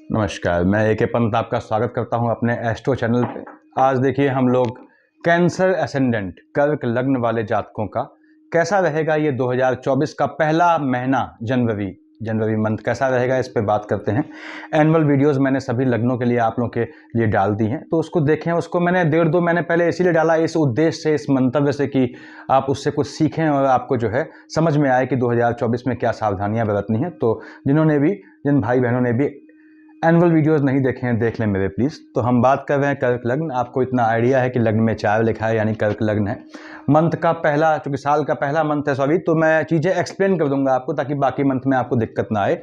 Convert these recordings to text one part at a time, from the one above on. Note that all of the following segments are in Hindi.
नमस्कार, मैं ए के पंत आपका स्वागत करता हूं अपने एस्ट्रो चैनल पे। आज देखिए हम लोग कैंसर एसेंडेंट कर्क लग्न वाले जातकों का कैसा रहेगा ये 2024 का पहला महीना जनवरी मंथ कैसा रहेगा, इस पे बात करते हैं। एनुअल वीडियोस मैंने सभी लग्नों के लिए आप लोगों के लिए डाल दी हैं, तो उसको देखें। उसको मैंने 1.5-2 महीने पहले इसीलिए डाला, इस उद्देश्य से, इस मंतव्य से कि आप उससे कुछ सीखें और आपको जो है समझ में आए कि 2024 में क्या सावधानियां बरतनी है। तो जिन भाई बहनों ने भी एनुअल वीडियोस नहीं देखे हैं, देख लें मेरे प्लीज़। तो हम बात कर रहे हैं कर्क लग्न। आपको इतना आइडिया है कि लग्न में 4 लिखा है, यानी कर्क लग्न है। मंथ का पहला, चूंकि साल का पहला मंथ है सॉरी, तो मैं चीज़ें एक्सप्लेन कर दूंगा आपको ताकि बाकी मंथ में आपको दिक्कत ना आए।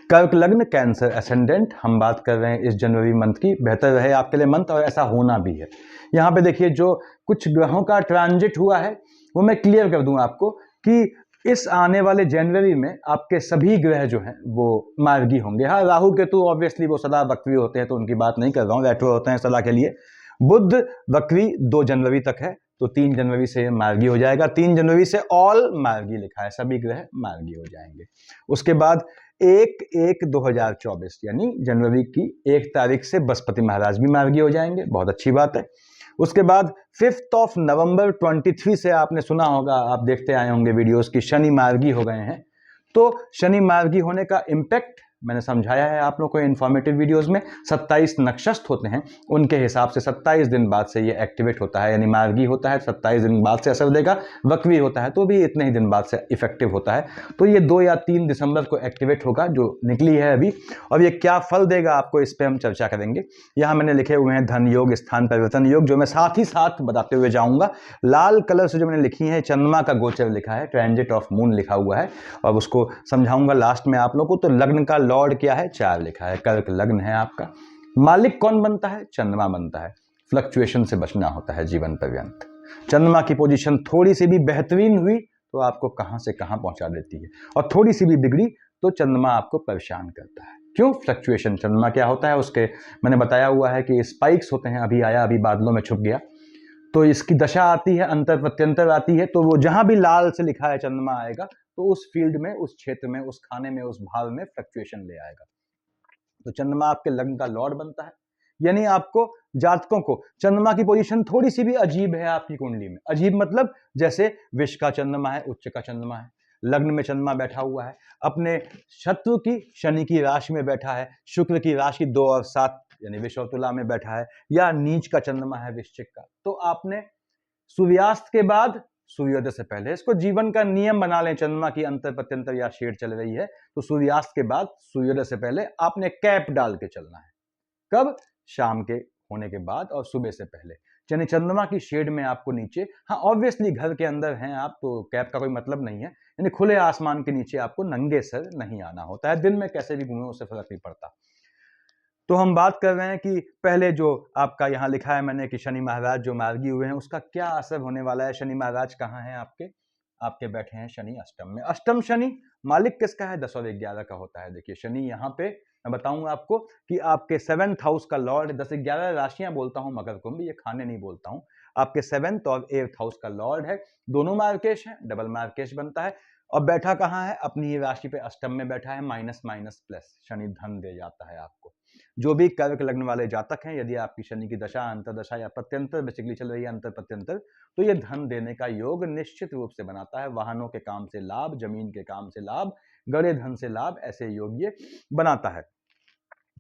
कर्क लग्न, कैंसर एसेंडेंट, हम बात कर रहे हैं इस जनवरी मंथ की। बेहतर रहे आपके लिए मंथ, और ऐसा होना भी है। यहाँ पे देखिए जो कुछ ग्रहों का ट्रांजिट हुआ है वो मैं क्लियर कर दूंगा आपको कि इस आने वाले जनवरी में आपके सभी ग्रह जो हैं वो मार्गी होंगे। हाँ, राहु केतु ऑब्वियसली वो सदा वक्री होते हैं, तो उनकी बात नहीं कर रहा हूँ, रेट्रो होते हैं सदा के लिए। बुध वक्री 2 जनवरी तक है, तो 3 जनवरी से मार्गी हो जाएगा। 3 जनवरी से ऑल मार्गी लिखा है, सभी ग्रह मार्गी हो जाएंगे। उसके बाद 1/1/2024 यानी जनवरी की 1 तारीख से बृहस्पति महाराज भी मार्गी हो जाएंगे, बहुत अच्छी बात है। उसके बाद 5 नवंबर 23 से आपने सुना होगा, आप देखते आए होंगे वीडियोस की शनि मार्गी हो गए हैं। तो शनि मार्गी होने का इम्पैक्ट मैंने समझाया है आप लोगों को इन्फॉर्मेटिव वीडियोस में। 27 नक्षत्र होते हैं, उनके हिसाब से 27 दिन बाद से ये एक्टिवेट होता है, यानी मार्गी होता है 27 दिन बाद से असर देगा। वक्री होता है तो भी इतने ही दिन बाद से इफेक्टिव होता है। तो ये 2 या 3 दिसंबर को एक्टिवेट होगा, जो निकली है अभी। और ये क्या फल देगा आपको, इस पर हम चर्चा करेंगे। यहाँ मैंने लिखे हुए हैं धन योग, स्थान परिवर्तन योग, जो मैं साथ ही साथ बताते हुए जाऊंगा। लाल कलर से जो मैंने लिखी है, चंद्रमा का गोचर लिखा है, ट्रांजिट ऑफ मून लिखा हुआ है, और उसको समझाऊंगा लास्ट में आप लोगों को। तो लग्न का लॉर्ड क्या है, 4 लिखा है, कर्क लग्न है आपका। मालिक कौन बनता है, चंद्रमा बनता है। फ्लक्चुएशन से बचना होता है जीवन पर्यंत। चंद्रमा की पोजीशन थोड़ी सी भी बेहतरीन हुई तो आपको कहां से कहां पहुंचा देती है, और थोड़ी सी भी बिगड़ी तो चंद्रमा आपको परेशान करता है। क्यों? फ्लक्चुएशन। चंद्रमा क्या होता है, उसके मैंने बताया हुआ है कि स्पाइक्स होते हैं। अभी आया, अभी बादलों में छुप गया, तो इसकी दशा आती है, अंतर प्रत्यंतर आती है। तो वो जहां भी लाल से लिखा है चंद्रमा आएगा, तो उस फील्ड में, उस क्षेत्र में, उस खाने में, उस भाव में फ्लक्चुएशन ले आएगा। तो चंद्रमा आपके लग्न का लॉर्ड बनता है, यानी आपको जातकों को चंद्रमा की पोजीशन थोड़ी सी भी अजीब है आपकी कुंडली में। अजीब मतलब जैसे विष का चंद्रमा है, उच्च का चंद्रमा है, लग्न में चंद्रमा बैठा हुआ है, अपने शत्रु की शनि की राशि में बैठा है, शुक्र की राशि 2 और 7 यानी विष और तुला में बैठा है, या नीच का चंद्रमा है वृश्चिक का। तो आपने सूर्यास्त के बाद, सूर्योदय से पहले, इसको जीवन का नियम बना लें। चंद्रमा की अंतर प्रत्यंतर या शेड चल रही है, तो सूर्यास्त के बाद, सूर्योदय से पहले आपने कैप डाल के चलना है। कब? शाम के होने के बाद और सुबह से पहले, यानी चंद्रमा की शेड में आपको नीचे। हाँ, ऑब्वियसली घर के अंदर हैं आप, तो कैप का कोई मतलब नहीं है, यानी खुले आसमान के नीचे आपको नंगे सर नहीं आना होता है। दिन में कैसे भी घूमे उससे फर्क नहीं पड़ता। तो हम बात कर रहे हैं कि पहले जो आपका यहाँ लिखा है मैंने कि शनि महाराज जो मार्गी हुए हैं, उसका क्या असर होने वाला है। शनि महाराज कहाँ हैं आपके? आपके बैठे हैं शनि अष्टम में। अष्टम शनि मालिक किसका है? 10 और 11 का होता है। देखिए शनि यहाँ पे मैं बताऊंगा आपको कि आपके 7th हाउस का लॉर्ड, 10-11 राशियां बोलता हूं, मकर कुंभ, ये खाने नहीं बोलता हूं। आपके 7th और 8th हाउस का लॉर्ड है, दोनों मार्केश है, डबल मार्केश बनता है। और बैठा कहाँ है? अपनी ही राशि पे अष्टम में बैठा है, माइनस माइनस प्लस, शनि धन दे जाता है आपको। जो भी कर्क लग्न वाले जातक हैं, यदि आपकी शनि की दशा, अंतरदशा या प्रत्यंतर बेसिकली चल रही है, अंतर प्रत्यंतर, तो ये धन देने का योग निश्चित रूप से बनाता है। वाहनों के काम से लाभ, जमीन के काम से लाभ, गड़े धन से लाभ, ऐसे योग ये बनाता है।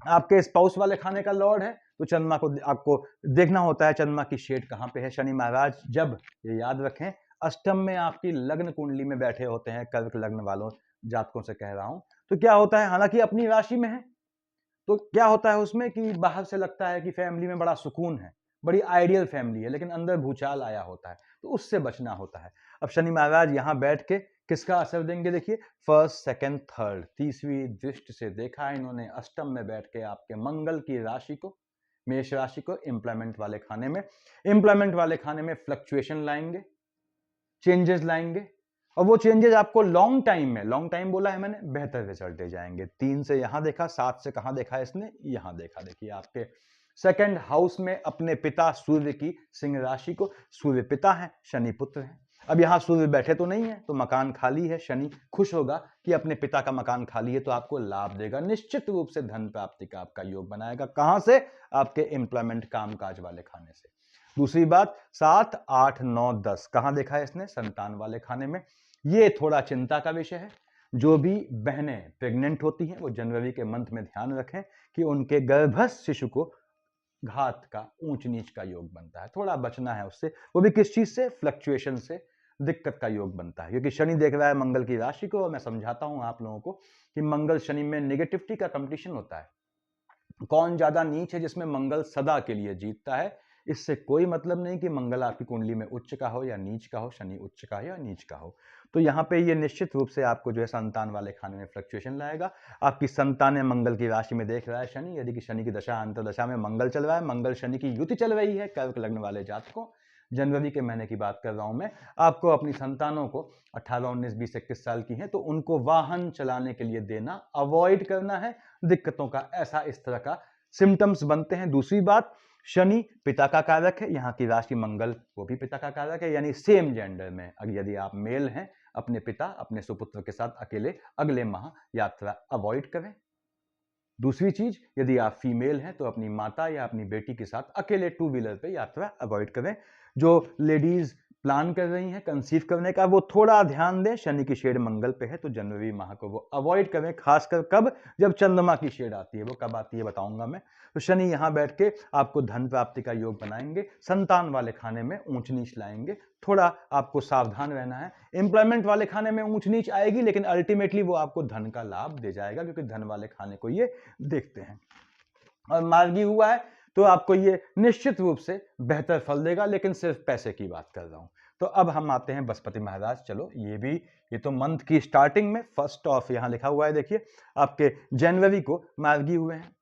आपके स्पाउस वाले खाने का लॉर्ड है, तो चंद्रमा को आपको देखना होता है, चंद्रमा की शेड कहां पे है। शनि महाराज जब, ये याद रखें, अष्टम में आपकी लग्न कुंडली में बैठे होते हैं, कर्क लग्न वालों जातकों से कह रहा हूं, तो क्या होता है, हालांकि अपनी राशि में है, तो क्या होता है उसमें कि बाहर से लगता है कि फैमिली में बड़ा सुकून है, बड़ी आइडियल फैमिली है, लेकिन अंदर भूचाल आया होता है, तो उससे बचना होता है। अब शनि महाराज यहां बैठ के किसका असर देंगे? देखिए, फर्स्ट, सेकंड, थर्ड, तीसरी दृष्टि से देखा है इन्होंने अष्टम में बैठ के आपके मंगल की राशि को, मेष राशि को, एम्प्लॉयमेंट वाले खाने में। एम्प्लॉयमेंट वाले खाने में फ्लक्चुएशन लाएंगे, चेंजेस लाएंगे, और वो चेंजेस आपको लॉन्ग टाइम में, लॉन्ग टाइम बोला है मैंने, बेहतर रिजल्ट दे जाएंगे। 3 से यहां देखा, 7 से कहां देखा इसने? यहां देखा। देखिए आपके सेकंड हाउस में अपने पिता सूर्य की सिंह राशि को, सूर्य पिता है, शनि पुत्र है, अब यहाँ सूर्य बैठे तो नहीं है, तो मकान खाली है, शनि खुश होगा कि अपने पिता का मकान खाली है, तो आपको लाभ देगा, निश्चित रूप से धन प्राप्ति का आपका योग बनाएगा। कहां से? आपके एम्प्लॉयमेंट, कामकाज वाले खाने से। दूसरी बात, 7, 8, 9, 10 कहां देखा है इसने? संतान वाले खाने में। ये थोड़ा चिंता का विषय है। जो भी बहनें प्रेग्नेंट होती हैं वो जनवरी के मंथ में ध्यान रखें कि उनके गर्भस्थ शिशु को घात का, ऊंच नीच का योग बनता है, थोड़ा बचना है उससे। वो भी किस चीज से? फ्लक्चुएशन से दिक्कत का योग बनता है, क्योंकि शनि देख रहा है मंगल की राशि को। और मैं समझाता हूं आप लोगों को कि मंगल शनि में नेगेटिविटी का कंपटीशन होता है, कौन ज्यादा नीच है, जिसमें मंगल सदा के लिए जीतता है। इससे कोई मतलब नहीं कि मंगल आपकी कुंडली में उच्च का हो या नीच का हो, शनि उच्च का हो या नीच का हो। तो यहाँ पे ये निश्चित रूप से आपको जो है संतान वाले खाने में फ्लक्चुएशन लाएगा। आपकी संतान मंगल की राशि में देख रहा है शनि, यदि कि शनि की दशा अंतरदशा में मंगल चल रहा है, मंगल शनि की युति चल रही है कर्क लग्न वाले जातकों, जनवरी के महीने की बात कर रहा हूं मैं, आपको अपनी संतानों को 18, 19, 20, 21 साल की हैं तो उनको वाहन चलाने के लिए देना अवॉइड करना है। दिक्कतों का ऐसा इस तरह का सिम्टम्स बनते हैं। दूसरी बात, शनि पिता का कारक है, यहाँ की राशि मंगल वो भी पिता का कारक है, यानी सेम जेंडर में यदि आप मेल हैं, अपने पिता अपने सुपुत्र के साथ अकेले अगले माह यात्रा अवॉइड करें। दूसरी चीज, यदि आप फीमेल हैं तो अपनी माता या अपनी बेटी के साथ अकेले 2 व्हीलर पे यात्रा अवॉइड करें। जो लेडीज प्लान कर रही हैं कंसीव करने का, वो थोड़ा ध्यान दें, शनि की शेड मंगल पे है तो जनवरी माह को वो अवॉइड करें, खासकर कब? जब चंद्रमा की शेड आती है। वो कब आती है बताऊंगा मैं। तो शनि यहां बैठ के आपको धन प्राप्ति का योग बनाएंगे, संतान वाले खाने में ऊंच नीच लाएंगे, थोड़ा आपको सावधान रहना है। एम्प्लॉयमेंट वाले खाने में ऊंच नीच आएगी, लेकिन अल्टीमेटली वो आपको धन का लाभ दे जाएगा, क्योंकि धन वाले खाने को ये देखते हैं। और मार्गी हुआ है तो आपको ये निश्चित रूप से बेहतर फल देगा, लेकिन सिर्फ पैसे की बात कर रहा हूं। तो अब हम आते हैं बृहस्पति महाराज। चलो ये तो मंथ की स्टार्टिंग में फर्स्ट ऑफ यहां लिखा हुआ है, देखिए आपके जनवरी को मार्गी हुए हैं।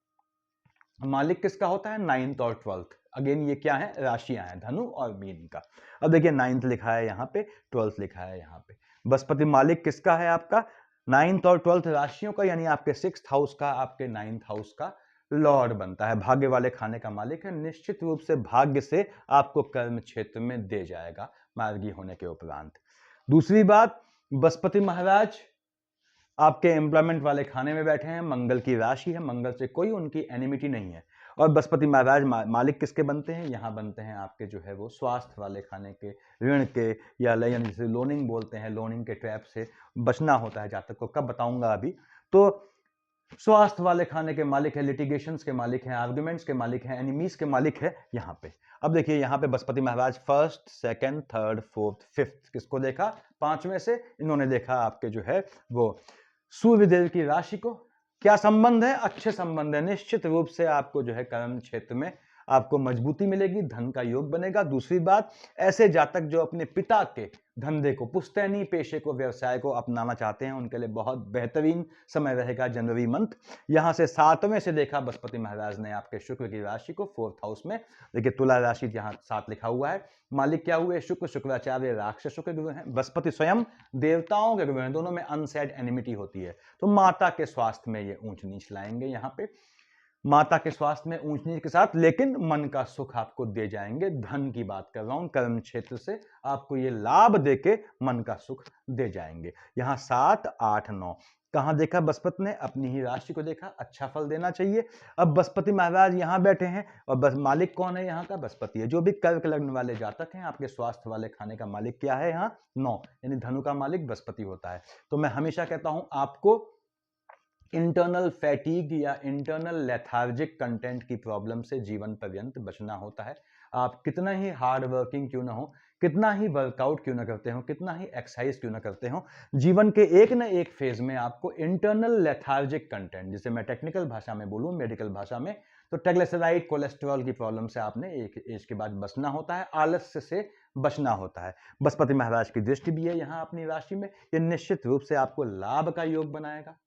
मालिक किसका होता है? 9th और 12th। अगेन ये क्या है? राशियां हैं, धनु और मीन का। अब देखिए 9th लिखा है यहाँ पे, 12th लिखा है यहाँ पे। बृहस्पति मालिक किसका है? आपका 9th और 12th राशियों का, यानी आपके 6th हाउस का, आपके 9th हाउस का लॉर्ड बनता है, भाग्य वाले खाने का मालिक है। निश्चित रूप से भाग्य से आपको कर्म क्षेत्र में दे जाएगा मार्गी होने के उपरांत। दूसरी बात, बृहस्पति महाराज आपके एम्प्लॉयमेंट वाले खाने में बैठे हैं, मंगल की राशि है, मंगल से कोई उनकी एनिमिटी नहीं है। और बृहस्पति महाराज मालिक किसके बनते हैं? यहाँ बनते हैं आपके जो है वो स्वास्थ्य वाले खाने के, ऋण के, या यानी जिसे लोनिंग बोलते हैं, लोनिंग के ट्रैप से बचना होता है जातक को, कब बताऊंगा अभी। तो स्वास्थ्य वाले खाने के मालिक है, लिटिगेशंस के मालिक हैं, आर्गुमेंट्स के मालिक हैं, एनिमीज के मालिक है यहाँ पे। अब देखिए यहाँ पे बृहस्पति महाराज 1st, 2nd, 3rd, 4th, 5th किसको देखा? 5 में से इन्होंने देखा आपके जो है वो सूर्यदेव की राशि को। क्या संबंध है? अच्छे संबंध है। निश्चित रूप से आपको जो है कर्म क्षेत्र में आपको मजबूती मिलेगी, धन का योग बनेगा। दूसरी बात, ऐसे जातक जो अपने पिता के धंधे को, पुश्तैनी पेशे को, व्यवसाय को अपनाना चाहते हैं, उनके लिए बहुत बेहतरीन समय रहेगा जनवरी मंथ। यहां से 7वें से देखा बृहस्पति महाराज ने आपके शुक्र की राशि को 4th हाउस में। देखिए तुला राशि यहां 7 लिखा हुआ है, मालिक क्या हुए? शुक्र, शुक्राचार्य राक्षसों के गुरु हैं, बृहस्पति स्वयं देवताओं के गुरु हैं, दोनों में अनसेड एनिमिटी होती है। तो माता के स्वास्थ्य में ये ऊंच नीच लाएंगे, यहां पे माता के स्वास्थ्य में ऊंच नीच के साथ, लेकिन मन का सुख आपको दे जाएंगे। धन की बात कर रहा हूं, कर्म क्षेत्र से आपको ये लाभ देके मन का सुख दे जाएंगे। यहां 7, 8, 9 कहां देखा? बृहस्पति ने अपनी ही राशि को देखा, अच्छा फल देना चाहिए। अब बृहस्पति महाराज यहां बैठे हैं और बस मालिक कौन है? यहाँ का बृहस्पति है। जो भी कर्क लग्न वाले जातक हैं, आपके स्वास्थ्य वाले खाने का मालिक क्या है? यहाँ 9, यानी धनु का मालिक बृहस्पति होता है। तो मैं हमेशा कहता हूं आपको इंटरनल फैटीग या इंटरनल लेथार्जिक कंटेंट की प्रॉब्लम से जीवन पर्यंत बचना होता है। आप कितना ही हार्ड वर्किंग क्यों ना हो, कितना ही वर्कआउट क्यों ना करते हो, कितना ही एक्सरसाइज क्यों ना करते हो, जीवन के एक न एक फेज में आपको इंटरनल लेथार्जिक कंटेंट, जिसे मैं टेक्निकल भाषा में बोलूं, मेडिकल भाषा में, तो ट्राइग्लिसराइड, कोलेस्ट्रॉल की प्रॉब्लम से आपने एक एज के बाद बचना होता है, आलस्य से बचना होता है। बृहस्पति महाराज की दृष्टि भी है यहाँ अपनी राशि में, यह निश्चित रूप से आपको लाभ का योग बनाएगा,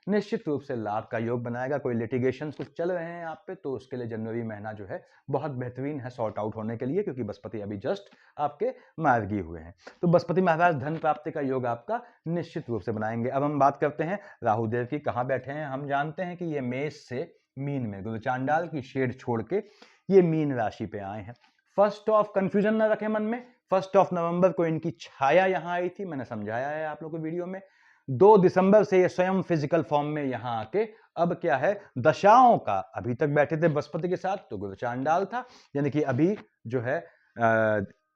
निश्चित रूप से लाभ का योग बनाएगा। कोई लिटिगेशन कुछ चल रहे हैं आप पे, तो उसके लिए जनवरी महीना जो है बहुत बेहतरीन है सॉर्ट आउट होने के लिए, क्योंकि बृहस्पति अभी जस्ट आपके मार्गी हुए हैं। तो बृहस्पति महाराज धन प्राप्ति का योग आपका निश्चित रूप से बनाएंगे। अब हम बात करते हैं राहुदेव की, कहां बैठे हैं? हम जानते हैं कि ये मेष से मीन में, गुरु चांडाल की शेड छोड़ के ये मीन राशि पे आए हैं। फर्स्ट ऑफ कंफ्यूजन ना रखें मन में, 1 नवंबर को इनकी छाया यहां आई थी, मैंने समझाया है आप लोगों को वीडियो में। 2 दिसंबर से ये स्वयं फिजिकल फॉर्म में यहां आके अब क्या है, दशाओं का, अभी तक बैठे थे बृहस्पति के साथ तो गुरु चांडाल था, यानी कि अभी जो है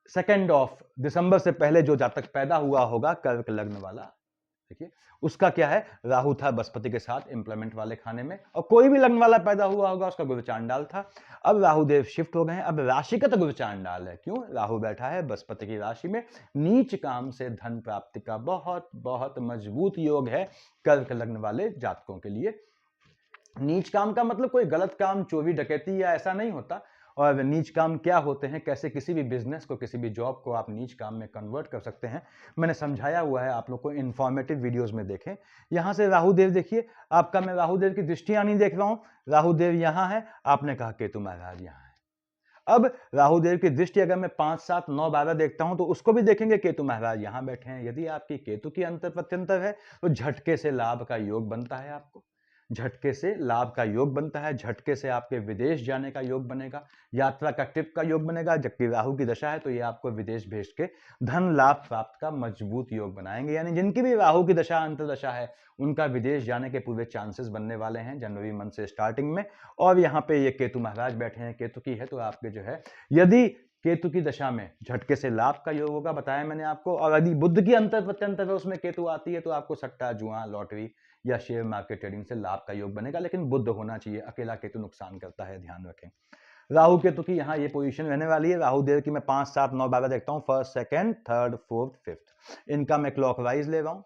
2 दिसंबर से पहले जो जातक पैदा हुआ होगा कर्क लग्न वाला, देखिए उसका क्या है, राहु था बृहस्पति के साथ इंप्लीमेंट वाले खाने में, और कोई भी लग्न वाला पैदा हुआ होगा उसका गुरु चांडाल था। अब राहु देव शिफ्ट हो गए हैं, अब राशिगत गुरु चांडाल है। क्यों? राहु बैठा है बृहस्पति की राशि में, नीच काम से धन प्राप्ति का बहुत बहुत मजबूत योग है कर्क लग्न वाले जातकों के लिए। नीच काम का मतलब कोई गलत काम, चोरी डकैती या ऐसा नहीं होता। और नीच काम क्या होते हैं, कैसे किसी भी बिजनेस को, किसी भी जॉब को आप नीच काम में कन्वर्ट कर सकते हैं, मैंने समझाया हुआ है आप लोग को, इंफॉर्मेटिव वीडियोस में देखें। यहां से राहुदेव देखिए आपका, मैं राहुदेव की दृष्टियां नहीं देख रहा हूं, राहुदेव यहां है, आपने कहा केतु महाराज यहां है। अब राहुदेव की दृष्टि अगर मैं 5, 7, 9, 12 देखता हूं तो उसको भी देखेंगे, केतु महाराज यहां बैठे हैं। यदि आपकी केतु की अंतर प्रत्यंतर है तो झटके से लाभ का योग बनता है, आपको झटके से लाभ का योग बनता है, झटके से आपके विदेश जाने का योग बनेगा, यात्रा का ट्रिप का योग बनेगा। जबकि राहु की दशा है तो ये आपको विदेश भेज के धन लाभ प्राप्त का मजबूत योग बनाएंगे। यानी जिनकी भी राहु की दशा अंतर दशा है उनका विदेश जाने के पूरे चांसेस बनने वाले हैं जनवरी मंथ से स्टार्टिंग में। और यहाँ पे ये केतु महाराज बैठे हैं, केतु की है तो आपके जो है, यदि केतु की दशा में झटके से लाभ का योग होगा, बताया मैंने आपको। और यदि बुध की अंतर प्रत्यंतर है उसमें केतु आती है तो आपको सट्टा, जुआ, लॉटरी या शेयर मार्केट ट्रेडिंग से लाभ का योग बनेगा। लेकिन बुध होना चाहिए, अकेला केतु नुकसान करता है, ध्यान रखें। राहु केतु की यहाँ ये पोजीशन रहने वाली है। राहु देव की मैं 5, 7, 9, 12 देखता हूँ, 1st, 2nd, 3rd, 4th, 5th। इनका मैं क्लॉकवाइज ले रहा हूँ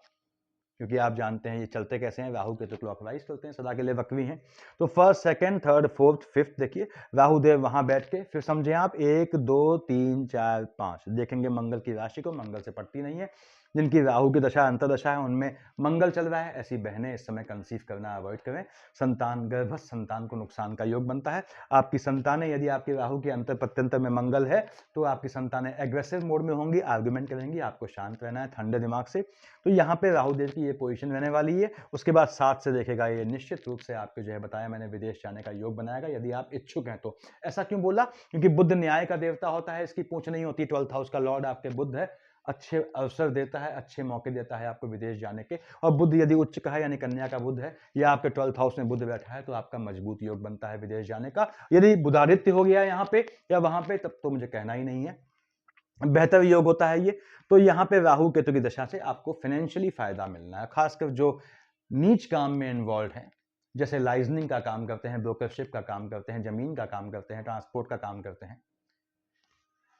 क्योंकि आप जानते हैं ये चलते कैसे हैं, राहु केतु क्लॉकवाइज चलते हैं, सदा के लिए वक्री हैं। तो 1st, 2nd, 3rd, 4th, 5th देखिए राहु देव वहां बैठ के, फिर समझे आप 1, 2, 3, 4, 5 देखेंगे मंगल की राशि को, मंगल से पड़ती नहीं है। जिनकी राहु की दशा अंतर्दशा है उनमें मंगल चल रहा है, ऐसी बहनें इस समय कंसीव करना अवॉइड करें। संतान, गर्भस्थ संतान को नुकसान का योग बनता है। आपकी संतानें, यदि आपकी राहु के अंतर प्रत्यंतर में मंगल है तो आपकी संतानें एग्रेसिव मोड में होंगी, आर्गुमेंट करेंगी, आपको शांत रहना है ठंडे दिमाग से। तो यहाँ पे राहु देव की ये पोजीशन रहने वाली है। उसके बाद 7 से देखेगा ये निश्चित रूप से आपके जो है, बताया मैंने, विदेश जाने का योग बनाएगा यदि आप इच्छुक हैं तो। ऐसा क्यों बोला? क्योंकि बुध न्याय का देवता होता है, इसकी पूछ नहीं होती। 12th हाउस का लॉर्ड आपके बुध है, अच्छे अवसर देता है, अच्छे मौके देता है आपको विदेश जाने के। और बुध यदि उच्च का है यानी कन्या का बुध है या आपके 12th हाउस में बुध बैठा है तो आपका मजबूत योग बनता है विदेश जाने का। यदि बुधादित्य हो गया यहाँ पे या वहां पे, तब तो मुझे कहना ही नहीं है, बेहतर योग होता है ये। तो यहाँ पे राहु केतु की दशा से आपको फाइनेंशियली फायदा मिलना है, खासकर जो नीच काम में इन्वॉल्व है, जैसे लाइजनिंग का काम करते हैं, ब्रोकरशिप का काम करते हैं, जमीन का काम करते हैं, ट्रांसपोर्ट का काम करते हैं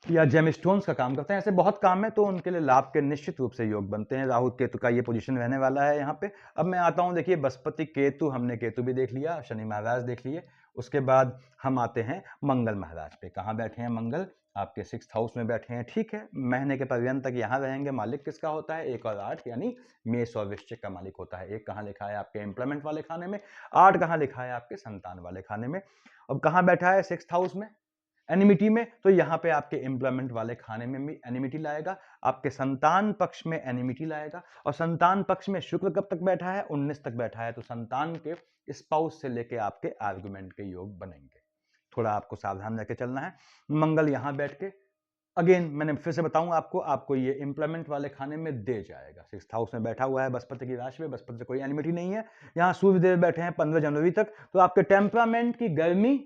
या जेमस्टोन्स का काम करते हैं, ऐसे बहुत काम है तो उनके लिए लाभ के निश्चित रूप से योग बनते हैं। राहु केतु का ये पोजीशन रहने वाला है यहाँ पे। अब मैं आता हूँ, देखिए बृहस्पति केतु, हमने केतु भी देख लिया, शनि महाराज देख लिए। उसके बाद हम आते हैं मंगल महाराज पे। कहाँ बैठे हैं मंगल? आपके 6th हाउस में बैठे हैं, ठीक है। महीने के पर्यंत तक यहाँ रहेंगे। मालिक किसका होता है? 1 और 8, यानी मेष और वृश्चिक का मालिक होता है। 1 कहाँ लिखा है आपके एम्प्लॉयमेंट वाले खाने में, 8 कहाँ लिखा है आपके संतान वाले खाने में। अब कहाँ बैठा है? 6th हाउस में, एनिमिटी में। तो यहाँ पे आपके एम्प्लॉयमेंट वाले खाने में भी एनिमिटी लाएगा, आपके संतान पक्ष में एनिमिटी लाएगा। और संतान पक्ष में शुक्र कब तक बैठा है? 19 तक बैठा है। तो संतान के स्पाउस से लेके आपके आर्गुमेंट के योग बनेंगे, थोड़ा आपको सावधान रह के चलना है। मंगल यहाँ बैठ के, अगेन मैंने फिर से बताऊं आपको ये एम्प्लॉयमेंट वाले खाने में दे जाएगा। 6th हाउस में बैठा हुआ है बृहस्पति की राशि में, बृहस्पति से कोई एनिमिटी नहीं है। यहाँ सूर्यदेव बैठे हैं 15 जनवरी तक, तो आपके टेम्परामेंट की गर्मी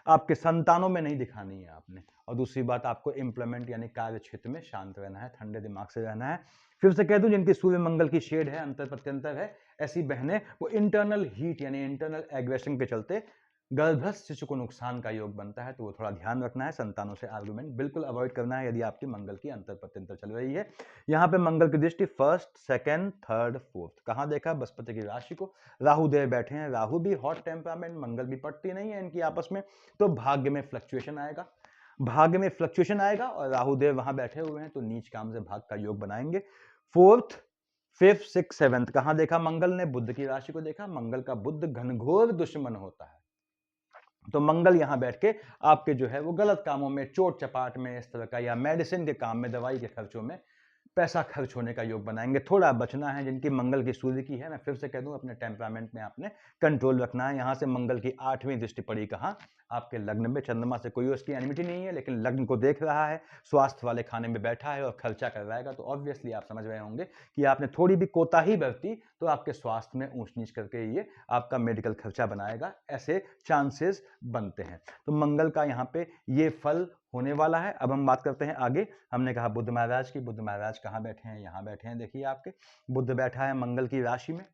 आपके संतानों में नहीं दिखानी है आपने। और दूसरी बात, आपको एम्प्लॉयमेंट यानी कार्य क्षेत्र में शांत रहना है, ठंडे दिमाग से रहना है। फिर से कह दूं, जिनकी सूर्य मंगल की शेड है, अंतर प्रत्यंतर है, ऐसी बहनें वो इंटरनल हीट यानी इंटरनल एग्रेशन के चलते गर्भस्थ शिशु को नुकसान का योग बनता है, तो वो थोड़ा ध्यान रखना है। संतानों से आर्गुमेंट बिल्कुल अवॉइड करना है यदि आपकी मंगल की अंतर प्रत्यंतर चल रही है। यहाँ पे मंगल की दृष्टि 1st, 2nd, 3rd, 4th कहाँ देखा? बृहस्पति की राशि को। राहु देव बैठे हैं, राहु भी हॉट टेम्परामेंट, मंगल भी पटती नहीं है इनकी आपस में, तो भाग्य में फ्लक्चुएशन आएगा, भाग्य में फ्लक्चुएशन आएगा। और राहु देव वहां बैठे हुए हैं तो नीच काम से भाग का योग बनाएंगे। 4th, 5th, 6th, 7th कहाँ देखा मंगल ने? बुध की राशि को देखा। मंगल का बुध घनघोर दुश्मन होता है, तो मंगल यहां बैठ के आपके जो है वो गलत कामों में, चोट चपाट में इस तरह का, या मेडिसिन के काम में, दवाई के खर्चों में पैसा खर्च होने का योग बनाएंगे। थोड़ा बचना है, जिनकी मंगल की सूर्य की है, मैं फिर से कह दूं अपने टेम्परामेंट में आपने कंट्रोल रखना है। यहां से मंगल की 8वीं दृष्टि पड़ी कहां? आपके लग्न में। चंद्रमा से कोई उसकी एनिमिटी नहीं है, लेकिन लग्न को देख रहा है, स्वास्थ्य वाले खाने में बैठा है और खर्चा करवाएगा, तो ऑब्वियसली आप समझ रहे होंगे कि आपने थोड़ी भी कोताही बरती तो आपके स्वास्थ्य में ऊंच नीच करके ये आपका मेडिकल खर्चा बनाएगा, ऐसे चांसेस बनते हैं। तो मंगल का यहाँ पे ये फल होने वाला है। अब हम बात करते हैं आगे। हमने कहा बुध महाराज की, बुध महाराज कहाँ बैठे हैं? यहाँ बैठे हैं। देखिए आपके बुध बैठा है मंगल की राशि में।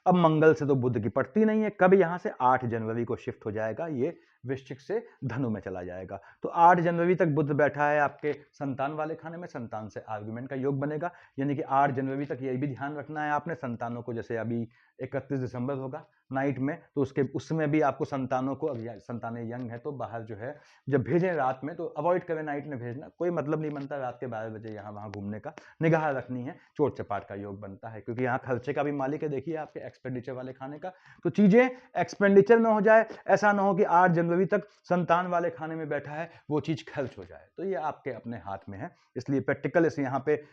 अब मंगल से तो बुध की पड़ती नहीं है, कब? यहां से 8 जनवरी को शिफ्ट हो जाएगा, ये वृश्चिक से धनु में चला जाएगा। तो 8 जनवरी तक बुध बैठा है आपके संतान वाले खाने में, संतान से आर्गुमेंट का योग बनेगा। यानी कि 8 जनवरी तक ये भी ध्यान रखना है आपने संतानों को, जैसे अभी 31 दिसंबर होगा नाइट में, तो उसमें भी आपको संतानों को, अभी संतानें यंग है तो बाहर जो है जब भेजें रात में तो अवॉइड करें नाइट में भेजना, कोई मतलब नहीं बनता रात के 12 बजे यहाँ वहाँ घूमने का। निगाह रखनी है, चोट चपाट का योग बनता है, क्योंकि यहाँ खर्चे का भी मालिक है। देखिए आपके एक्सपेंडिचर वाले खाने का, तो चीजें एक्सपेंडिचर में हो जाए, ऐसा ना हो कि 8 जनवरी तक संतान वाले खाने में बैठा है वो चीज खर्च हो जाए। तो ये आपके अपने हाथ में है, इसलिए प्रैक्टिकल इस यहाँ पे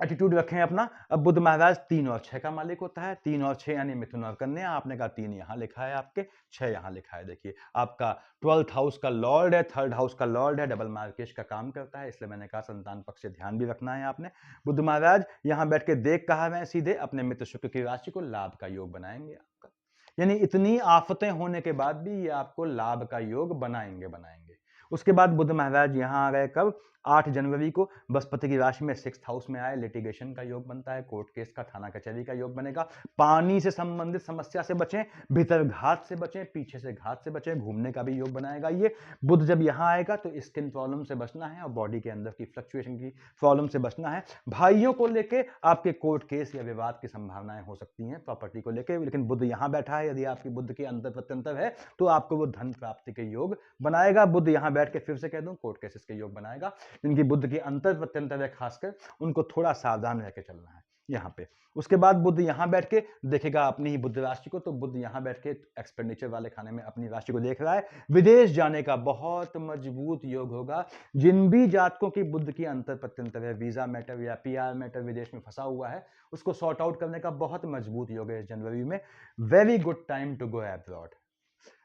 एटीट्यूड रखें अपना। अब बुध महाराज 3 और 6 का मालिक होता है। 3 और 6 यानी मिथुन और कन्या। आपने कहा 3 यहां लिखा है, आपके 6 यहां लिखा है। देखिए आपका 12th हाउस का लॉर्ड है, 3rd हाउस का लॉर्ड है, डबल मार्केश का काम करता है, इसलिए मैंने कहा संतान पक्ष से ध्यान भी रखना है आपने। बुध महाराज यहां बैठ के देख कहा है सीधे अपने मित्र शुक्र की राशि को लाभ का योग बनाएंगे आपका, यानी इतनी आफतें होने के बाद भी ये आपको लाभ का योग बनाएंगे। उसके बाद बुध महाराज यहां आ गए कब? 8 जनवरी को बृहस्पति की राशि में 6th हाउस में आए, लिटिगेशन का योग बनता है, कोर्ट केस का, थाना कचहरी का योग बनेगा। पानी से संबंधित समस्या से बचें, भीतर घात से बचें, पीछे से घात से बचें, घूमने का भी योग बनाएगा ये। बुध जब यहां आएगा तो स्किन प्रॉब्लम से बचना है और बॉडी के अंदर की फ्लक्चुएशन की प्रॉब्लम से बचना है। भाइयों को लेके आपके कोर्ट केस या विवाद की संभावनाएं हो सकती हैं प्रॉपर्टी को लेकर, लेकिन बुध यहां बैठा है, यदि आपकी बुध की अंतर प्रत्यंतर है तो आपको वो धन प्राप्ति के योग बनाएगा। बुध यहां बैठ के फिर से कह दूं कोर्ट केसेस के योग बनाएगा। जिनकी बुध की अंतर प्रत्यंतर है खासकर, उनको थोड़ा सावधान रह के चलना है यहाँ पे। उसके बाद बुध यहां बैठ के देखेगा अपनी ही बुध राशि को, तो बुध यहां बैठ के एक्सपेंडिचर वाले खाने में अपनी राशि को देख रहा है। विदेश जाने का बहुत मजबूत योग होगा। जिन भी जातकों की बुध की अंतर प्रत्यंतर है, वीजा मैटर या PR मैटर विदेश में फंसा हुआ है, उसको सॉर्ट आउट करने का बहुत मजबूत योग है इस जनवरी में। Very good time to go abroad,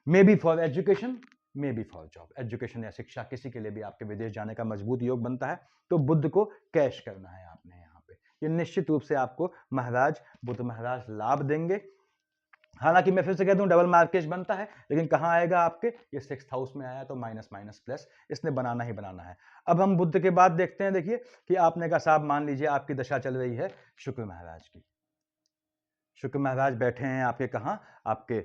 maybe for education, maybe for job. Education या शिक्षा किसी के लिए भी आपके विदेश जाने का मजबूत योग बनता है, तो बुध को कैश करना है आपने यहाँ पे। ये निश्चित रूप से आपको महाराज बुध महाराज लाभ देंगे। हालांकि मैं फिर से कह दूं डबल मार्केज बनता है, लेकिन कहां आएगा आपके? ये 6th हाउस में आया तो माइनस माइनस प्लस इसने बनाना ही बनाना है। अब हम बुध के बाद देखते हैं। देखिए कि आपने कहा साहब मान लीजिए आपकी दशा चल रही है शुक्र महाराज की। शुक्र महाराज बैठे हैं आपके कहां? आपके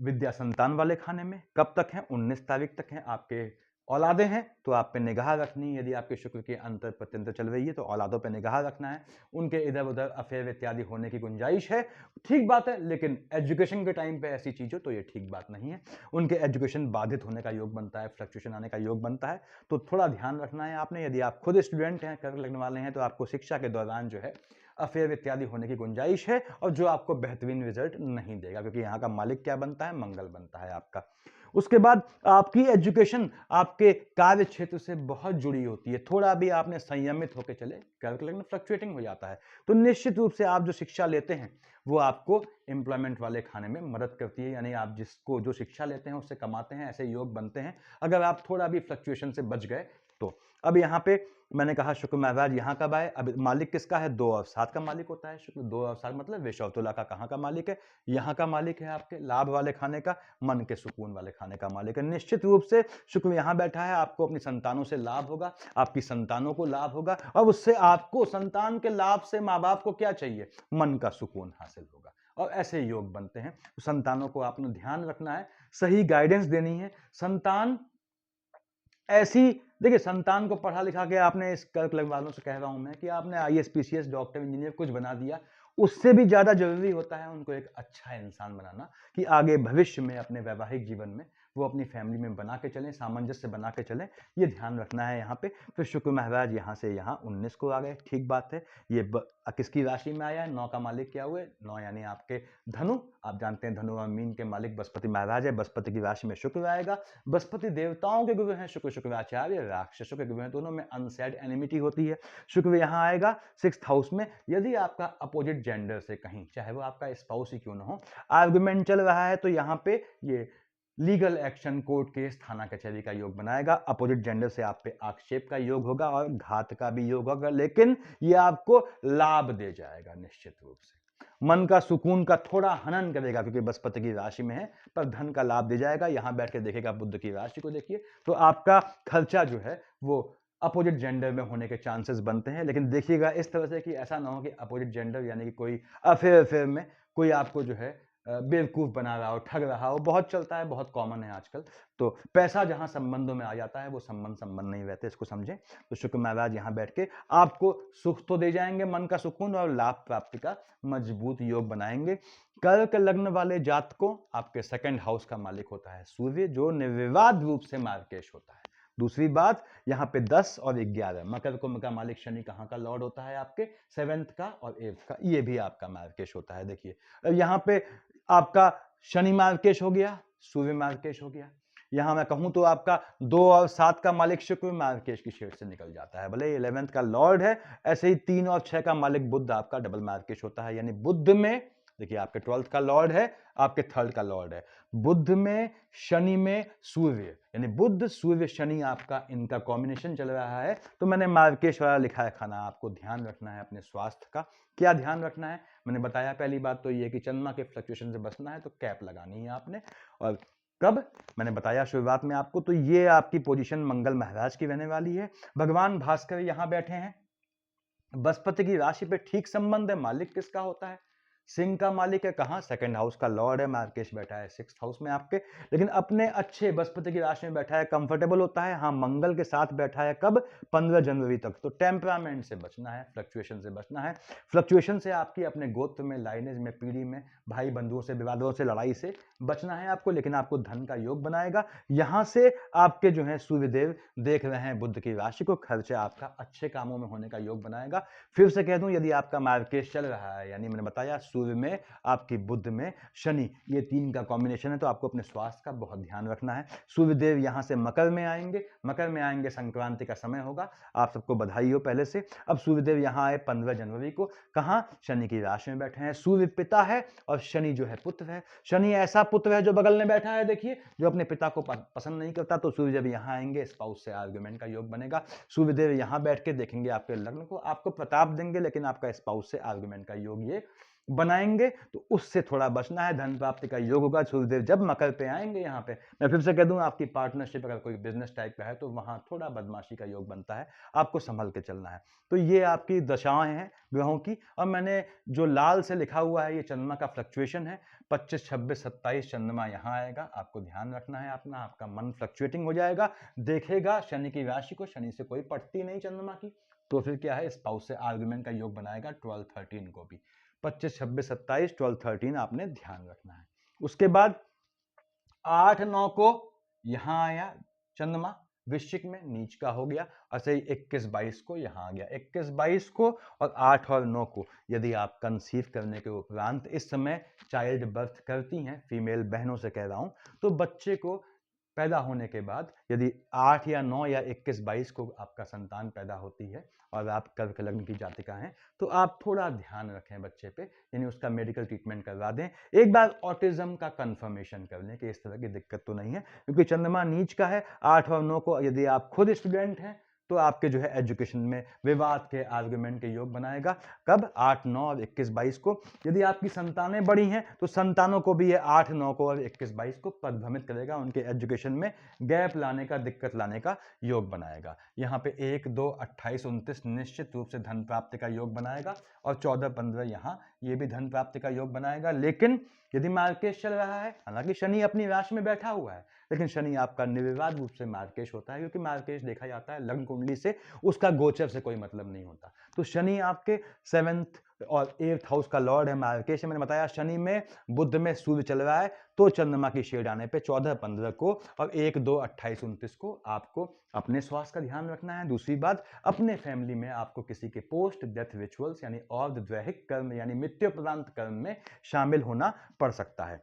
विद्या संतान वाले खाने में। कब तक है? 19 तारीख तक है। आपके औलादे हैं तो आप पे निगाह रखनी। यदि आपके शुक्र की अंतर प्रत्यंतर चल रही है तो औलादों पे निगाह रखना है। उनके इधर उधर अफेयर इत्यादि होने की गुंजाइश है, ठीक बात है, लेकिन एजुकेशन के टाइम पे ऐसी चीज हो तो ये ठीक बात नहीं है। उनके एजुकेशन बाधित होने का योग बनता है, फ्लक्चुएशन आने का योग बनता है, तो थोड़ा ध्यान रखना है आपने। यदि आप खुद स्टूडेंट हैं, कर्क लगने वाले हैं, तो आपको शिक्षा के दौरान जो है अफेयर इत्यादि होने की गुंजाइश है, और जो आपको बेहतरीन रिजल्ट नहीं देगा, क्योंकि यहाँ का मालिक क्या बनता है? मंगल बनता है आपका। उसके बाद आपकी एजुकेशन आपके कार्य क्षेत्र से बहुत जुड़ी होती है। थोड़ा भी आपने संयमित होकर चले, कर्क लग्न फ्लक्चुएटिंग हो जाता है, तो निश्चित रूप से आप जो शिक्षा लेते हैं वो आपको एम्प्लॉयमेंट वाले खाने में मदद करती है। यानी आप जिसको जो शिक्षा लेते हैं उससे कमाते हैं, ऐसे योग बनते हैं अगर आप थोड़ा भी फ्लक्चुएशन से बच गए तो। अब यहाँ पे मैंने कहा शुक्र महाराज यहाँ कब आए? अब मालिक किसका है? 2 और 7 का मालिक होता है शुक्र। 2 और 7 मतलब वृष और तुला का कहाँ का मालिक है? यहाँ का मालिक है आपके लाभ वाले खाने का, मन के सुकून वाले खाने का मालिक है। निश्चित रूप से शुक्र यहाँ बैठा है, आपको अपनी संतानों से लाभ होगा, आपकी संतानों को लाभ होगा, और उससे आपको संतान के लाभ से माँ बाप को क्या चाहिए? मन का सुकून हासिल होगा, और ऐसे योग बनते हैं। तो संतानों को आपने ध्यान रखना है, सही गाइडेंस देनी है। संतान ऐसी, देखिए संतान को पढ़ा लिखा के आपने, इस कर्क लग्न वालों से कह रहा हूं मैं कि आपने IAS PCS डॉक्टर इंजीनियर कुछ बना दिया, उससे भी ज्यादा जरूरी होता है उनको एक अच्छा इंसान बनाना, कि आगे भविष्य में अपने वैवाहिक जीवन में वो अपनी फैमिली में बना के चलें, सामंजस्य बना के चलें, ये ध्यान रखना है यहाँ पे। फिर शुक्र महाराज यहाँ से यहाँ 19 को आ गए, ठीक बात है। ये किसकी राशि में आया है? 9 का मालिक क्या हुए? 9 यानी आपके धनु। आप जानते हैं धनु और मीन के मालिक बृहस्पति महाराज है, बृहस्पति की राशि में शुक्र आएगा। बृहस्पति देवताओं के गुरु हैं, शुक्र शुक्राचार्य, राक्षसों के गुरु हैं, दोनों में अनसेड एनिमिटी होती है। शुक्र यहाँ आएगा 6th हाउस में। यदि आपका अपोजिट जेंडर से कहीं, चाहे वो आपका स्पाउस ही क्यों ना हो, आर्गुमेंट चल रहा है, तो यहाँ पे ये लीगल एक्शन, कोर्ट केस, थाना कचहरी का योग बनाएगा। अपोजिट जेंडर से आप पे आक्षेप का योग होगा और घात का भी योग होगा, लेकिन ये आपको लाभ दे जाएगा निश्चित रूप से। मन का सुकून का थोड़ा हनन करेगा क्योंकि बृहस्पति की राशि में है, पर धन का लाभ दे जाएगा। यहां बैठ के देखेगा, बुध की राशि को देखिए, तो आपका खर्चा जो है वो अपोजिट जेंडर में होने के चांसेस बनते हैं। लेकिन देखिएगा इस तरह से कि ऐसा ना हो कि अपोजिट जेंडर यानी कि कोई अफेयर में कोई आपको जो है बेवकूफ बना रहा हो, ठग रहा हो। बहुत चलता है, बहुत कॉमन है आजकल। तो पैसा जहां संबंधों में आ जाता है वो संबंध नहीं रहते, इसको समझें। तो शुक्र महाराज यहां बैठ के आपको सुख तो दे जाएंगे, मन का सुकून, और लाभ प्राप्ति का मजबूत योग बनाएंगे। कर्क लग्न वाले जातकों, आपके 2nd हाउस का मालिक होता है सूर्य, जो निर्विवाद रूप से मार्केश होता है। दूसरी बात, यहाँ पे 10 और 11, मकर कुंभ का मालिक शनि कहाँ का लॉर्ड होता है? आपके 7th का और 8th का, ये भी आपका मार्केश होता है। देखिए अब यहाँ पे आपका शनि मार्केश हो गया, सूर्य मार्केश हो गया। यहां मैं कहूं तो आपका 2 और 7 का मालिक शुक्र मार्केश की शेड से निकल जाता है, भले 11th का लॉर्ड है। ऐसे ही 3 और 6 का मालिक बुध आपका डबल मार्केश होता है, यानी बुध में देखिए आपके 12th का लॉर्ड है, आपके 3rd का लॉर्ड है। बुध में, शनि में, सूर्य, यानी बुध सूर्य शनि आपका इनका कॉम्बिनेशन चल रहा है। तो मैंने मार्केश वाला लिखा है खाना। आपको ध्यान रखना है अपने स्वास्थ्य का। क्या ध्यान रखना है? मैंने बताया, पहली बात तो ये कि चंद्रमा के फ्लक्चुएशन से बचना है, तो कैप लगानी है आपने। और कब? मैंने बताया शुरुआत में आपको। तो ये आपकी पोजीशन मंगल महाराज की रहने वाली है। भगवान भास्कर यहां बैठे हैं, बृहस्पति की राशि पे ठीक संबंध है। मालिक किसका होता है? सिंह का मालिक है। कहां? 2nd हाउस का लॉर्ड है, मार्केश बैठा है 6th हाउस में आपके। लेकिन अपने अच्छे बृहस्पति की राशि में बैठा है, कंफर्टेबल होता है। हाँ, मंगल के साथ बैठा है, कब? 15 जनवरी तक। तो टेम्परामेंट से बचना है, फ्लक्चुएशन से बचना है। फ्लक्चुएशन से आपकी अपने गोत्र में, लाइनेज में, पीढ़ी में, भाई बंधुओं से, विवादों से, लड़ाई से बचना है आपको। लेकिन आपको धन का योग बनाएगा। यहां से आपके जो है सूर्यदेव देख रहे हैं बुध की राशि को, खर्चा आपका अच्छे कामों में होने का योग बनाएगा। फिर से कह दूं, यदि आपका मार्केश चल रहा है, यानी मैंने बताया सूर्य में, आपकी बुध में, शनि, ये 3 का कॉम्बिनेशन है, तो आपको अपने स्वास्थ्य का बहुत ध्यान रखना है। सूर्यदेव यहां से मकर में आएंगे। मकर में आएंगे, संक्रांति का समय होगा, आप सबको बधाई हो पहले से। अब सूर्यदेव यहां आए 15 जनवरी को। कहां? शनि की राशि में बैठे हैं। सूर्य पिता है और शनि जो है पुत्र है। शनि ऐसा पुत्र है जो बगल में बैठा है, देखिए, जो अपने पिता को पसंद नहीं करता। तो सूर्य जब यहां आएंगे, स्पाउस से आर्गुमेंट का योग बनेगा। सूर्यदेव यहां बैठ के देखेंगे आपके लग्न को, आपको प्रताप देंगे, लेकिन आपका स्पाउस से आर्गुमेंट का योग ये बनाएंगे, तो उससे थोड़ा बचना है। धन प्राप्ति का योग होगा। सूर्यदेव जब मकर पे आएंगे, यहाँ पे मैं फिर से कह दूं, आपकी पार्टनरशिप अगर कोई बिजनेस टाइप का है तो वहां थोड़ा बदमाशी का योग बनता है, आपको संभल के चलना है। तो ये आपकी दशाएं हैं ग्रहों की। और मैंने जो लाल से लिखा हुआ है, ये चंद्रमा का फ्लक्चुएशन है। 25, 26, 27 चंद्रमा यहाँ आएगा, आपको ध्यान रखना है अपना। आपका मन फ्लक्चुएटिंग हो जाएगा, देखेगा शनि की राशि को। शनि से कोई पटती नहीं चंद्रमा की, तो फिर क्या है, स्पाउस से आर्गुमेंट का योग बनाएगा। 12, 13 को भी 25, 26, 27, 12, 13 आपने ध्यान रखना है। उसके बाद 8, 9 को यहां आया चंद्रमा, वृश्चिक में नीच का हो गया। ऐसे ही 21, 22 को यहां आ गया। 21, 22 को और 8 और 9 को यदि आप कंसीव करने के उपरांत इस समय चाइल्ड बर्थ करती हैं, फीमेल बहनों से कह रहा हूं, तो बच्चे को पैदा होने के बाद यदि 8 या 9 या 21, 22 को आपका संतान पैदा होती है और आप कर्क लग्न की जातिका हैं, तो आप थोड़ा ध्यान रखें बच्चे पे, यानी उसका मेडिकल ट्रीटमेंट करवा दें। एक बार ऑटिज्म का कंफर्मेशन कर लें कि इस तरह की दिक्कत तो नहीं है, क्योंकि चंद्रमा नीच का है। 8 और 9 को यदि आप खुद स्टूडेंट हैं तो आपके जो है एजुकेशन में विवाद के, आर्गुमेंट के योग बनाएगा। कब? 8, 9 और 21, 22 को। यदि आपकी संतानें बड़ी हैं तो संतानों को भी ये 8, 9 को और 21, 22 को परिभ्रमित करेगा, उनके एजुकेशन में गैप लाने का, दिक्कत लाने का योग बनाएगा। यहाँ पे 1, 2, 28, 29 निश्चित रूप से धन प्राप्ति का योग बनाएगा, और 14, 15 यहाँ ये भी धन प्राप्ति का योग बनाएगा। लेकिन यदि मार्केश चल रहा है, हालांकि शनि अपनी राशि में बैठा हुआ है, लेकिन शनि आपका निर्विवाद रूप से मार्केश होता है, क्योंकि मार्केश देखा जाता है लग्न कुंडली से, उसका गोचर से कोई मतलब नहीं होता। तो शनि आपके 7th और 8th हाउस का लॉर्ड है मार्केश। मैंने बताया शनि में, बुध में सूर्य चल रहा है, तो चंद्रमा की शेड आने पे 14-15 को और 1-2-28-29 को आपको अपने स्वास्थ्य का ध्यान रखना है। दूसरी बात, अपने फैमिली में आपको किसी के पोस्ट डेथ रिचुअल्स यानी और दैहिक कर्म यानी मृत्युपरांत कर्म में शामिल होना पड़ सकता है।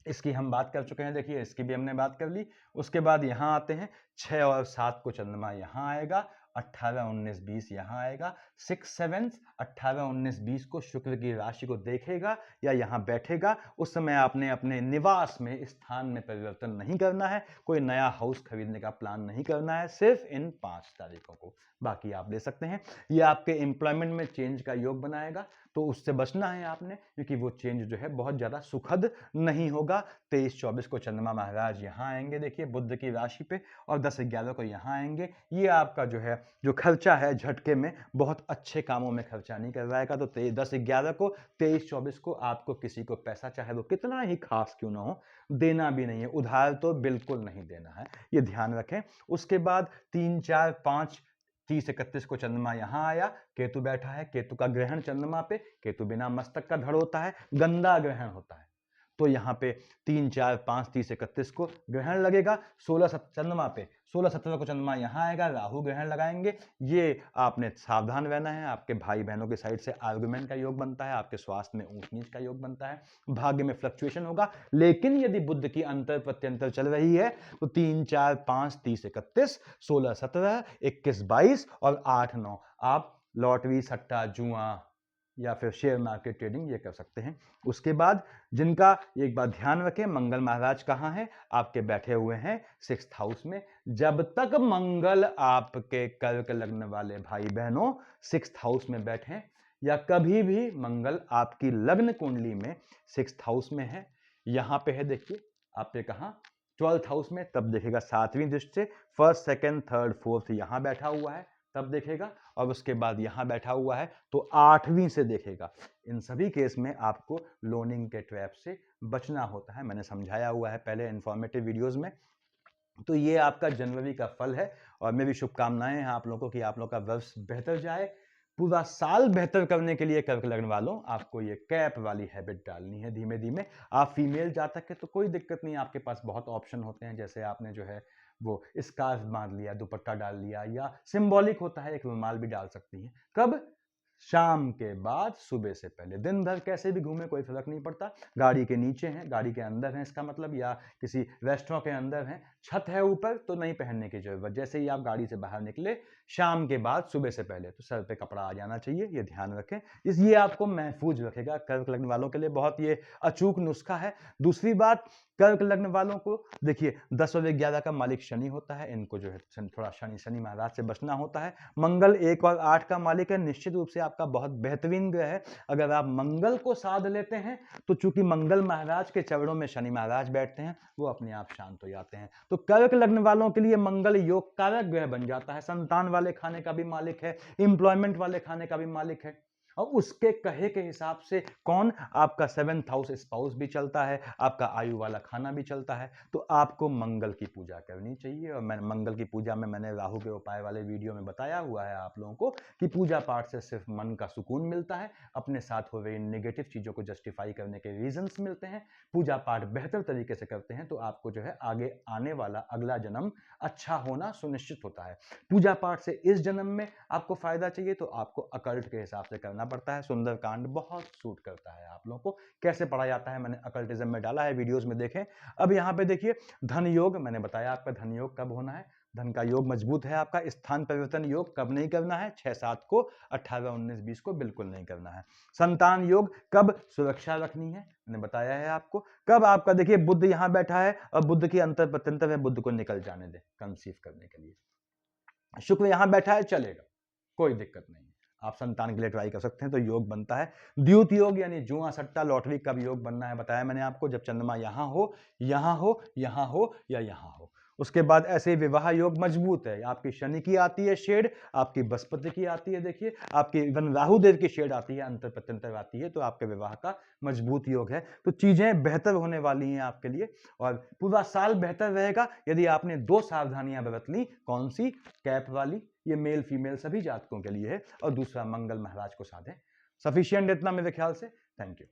इसकी हम बात कर चुके हैं, देखिए इसकी भी हमने बात कर ली। उसके बाद यहाँ आते हैं 6 और 7 को चंद्रमा यहाँ आएगा, 18-19-20 यहाँ आएगा। 6-7 18-19-20 को शुक्र की राशि को देखेगा या यहाँ बैठेगा। उस समय आपने अपने निवास में स्थान में परिवर्तन नहीं करना है, कोई नया हाउस खरीदने का प्लान नहीं करना है, सिर्फ इन 5 तारीखों को। बाकी आप ले सकते हैं। ये आपके एम्प्लॉयमेंट में चेंज का योग बनाएगा, तो उससे बचना है आपने, क्योंकि वो चेंज जो है बहुत ज़्यादा सुखद नहीं होगा। 23-24 को चंद्रमा महाराज यहाँ आएंगे, देखिए बुध की राशि पे, और 10-11 को यहाँ आएंगे। ये आपका जो है जो खर्चा है झटके में बहुत अच्छे कामों में खर्चा नहीं करवाएगा। तो 10-11 को 23-24 को आपको किसी को पैसा, चाहे वो कितना ही खास क्यों ना हो, देना भी नहीं है। उधार तो बिल्कुल नहीं देना है, ये ध्यान रखें। उसके बाद 3-4-5 30-31 को चंद्रमा यहां आया, केतु बैठा है, केतु का ग्रहण चंद्रमा पे, केतु बिना मस्तक का धड़ होता है, गंदा ग्रहण होता है, तो यहाँ पे 3-4-5 30-31 को ग्रहण लगेगा। 16 चंद्रमा पे 16-17 को चंद्रमा यहाँ आएगा, राहु ग्रहण लगाएंगे। ये आपने सावधान रहना है, आपके भाई बहनों की साइड से आर्गुमेंट का योग बनता है, आपके स्वास्थ्य में ऊंच नीच का योग बनता है, भाग्य में फ्लक्चुएशन होगा। लेकिन यदि बुध की अंतर प्रत्यंतर चल रही है तो 3-4-5 30-31 16-17 21-22 और 8-9 आप लॉटरी, सट्टा, जुआ या फिर शेयर मार्केट ट्रेडिंग ये कर सकते हैं। उसके बाद जिनका एक बात ध्यान रखें, मंगल महाराज कहाँ हैं? आपके बैठे हुए हैं 6th हाउस में। जब तक मंगल आपके कर्क लग्न वाले भाई बहनों 6th हाउस में बैठे, या कभी भी मंगल आपकी लग्न कुंडली में 6th हाउस में है, यहां पे है देखिए आपके कहा 12th हाउस में, तब देखेगा 7वीं दृष्टि से 1st, 2nd, 3rd, 4th यहां बैठा हुआ है तब देखेगा, और उसके बाद यहां बैठा हुआ है तो 8वीं से देखेगा। इन सभी केस में आपको लोनिंग के ट्रैप से बचना होता है, मैंने समझाया हुआ है पहले इन्फॉर्मेटिव वीडियोस में। तो ये आपका जनवरी का फल है, और मेरी शुभकामनाएं हैं आप लोगों को कि आप लोगों का वर्ष बेहतर जाए। पूरा साल बेहतर करने के लिए कर्क लग्न वालों आपको ये कैप वाली हैबिट डालनी है धीमे धीमे। आप फीमेल जातक है तो कोई दिक्कत नहीं, आपके पास बहुत ऑप्शन होते हैं, जैसे आपने जो है वो स्कार्फ बांध लिया, दुपट्टा डाल लिया, या सिंबॉलिक होता है एक रुमाल भी डाल सकती हैं। कब? शाम के बाद, सुबह से पहले। दिन भर कैसे भी घूमे कोई फर्क नहीं पड़ता। गाड़ी के नीचे हैं, गाड़ी के अंदर हैं इसका मतलब, या किसी रेस्टोरेंट के अंदर हैं, छत है ऊपर, तो नहीं पहनने की जरूरत। जैसे ही आप गाड़ी से बाहर निकले शाम के बाद सुबह से पहले, तो सर पे कपड़ा आ जाना चाहिए, ये ध्यान रखें। ये आपको महफूज रखेगा। कर्क लग्न वालों के लिए बहुत ये अचूक नुस्खा है। दूसरी बात, कर्क लग्न वालों को देखिए 10 और 11 का मालिक शनि होता है, इनको जो है थोड़ा शनि महाराज से बचना होता है। मंगल 1 और 8 का मालिक है, निश्चित रूप से आपका बहुत बेहतरीन ग्रह है। अगर आप मंगल को साध लेते हैं तो चूंकि मंगल महाराज के चरणों में शनि महाराज बैठते हैं, वो अपने आप शांत हो जाते हैं। तो कर्क लग्न वालों के लिए मंगल योग कारक ग्रह बन जाता है, संतान वाले खाने का भी मालिक है, एम्प्लॉयमेंट वाले खाने का भी मालिक है, और उसके कहे के हिसाब से कौन? आपका 7th हाउस स्पाउस भी चलता है, आपका आयु वाला खाना भी चलता है। तो आपको मंगल की पूजा करनी चाहिए, और मैं मंगल की पूजा में मैंने राहु के उपाय वाले वीडियो में बताया हुआ है आप लोगों को कि पूजा पाठ से सिर्फ मन का सुकून मिलता है, अपने साथ हो रही नेगेटिव चीजों को जस्टिफाई करने के रीजंस मिलते हैं। पूजा पाठ बेहतर तरीके से करते हैं तो आपको जो है आगे आने वाला अगला जन्म अच्छा होना सुनिश्चित होता है। पूजा पाठ से इस जन्म में आपको फायदा चाहिए तो आपको अकल्ट के हिसाब से करना पड़ता है। सुंदरकांड बहुत सूट करता है आप लोगों को। कैसे पढ़ा जाता है मैंने अकल्टिज्म में डाला है, वीडियोस में देखें। अब यहाँ पे देखिए धन योग, मैंने बताया आपका धन योग कब होना है। धन का योग मजबूत है आपका। स्थान परिवर्तन योग कब नहीं करना है? 6-7 को, 18-19-20 को बिल्कुल नहीं करना है। संतान योग कब? सुरक्षा रखनी है, मैंने बताया है आपको। कब? आपका देखिए बुध यहां बैठा है और बुध की अंतर प्रत्यंतर है, बुध को निकल जाने दे कंसीव करने के लिए। शुक्र यहां बैठा है, चलेगा, कोई दिक्कत नहीं, आप संतान के लिए ट्राई कर सकते हैं। तो योग बनता है द्यूत योग, यानी जुआ सट्टा लॉटरी कब योग बनना है बताया मैंने आपको, जब चंद्रमा यहां हो, यहां हो, यहां हो या यहां हो। उसके बाद ऐसे विवाह योग मजबूत है, आपकी शनि की आती है शेड, आपकी बृहस्पति की आती है, देखिए आपकी इवन राहु देव की शेड आती है, अंतर प्रत्यंतर आती है, तो आपके विवाह का मजबूत योग है। तो चीजें बेहतर होने वाली हैं आपके लिए, और पूरा साल बेहतर रहेगा यदि आपने 2 सावधानियां बरत ली। कौन सी? कैप वाली, ये मेल फीमेल सभी जातकों के लिए है, और दूसरा मंगल महाराज को साधें। सफिशियंट इतना मेरे ख्याल से। Thank you.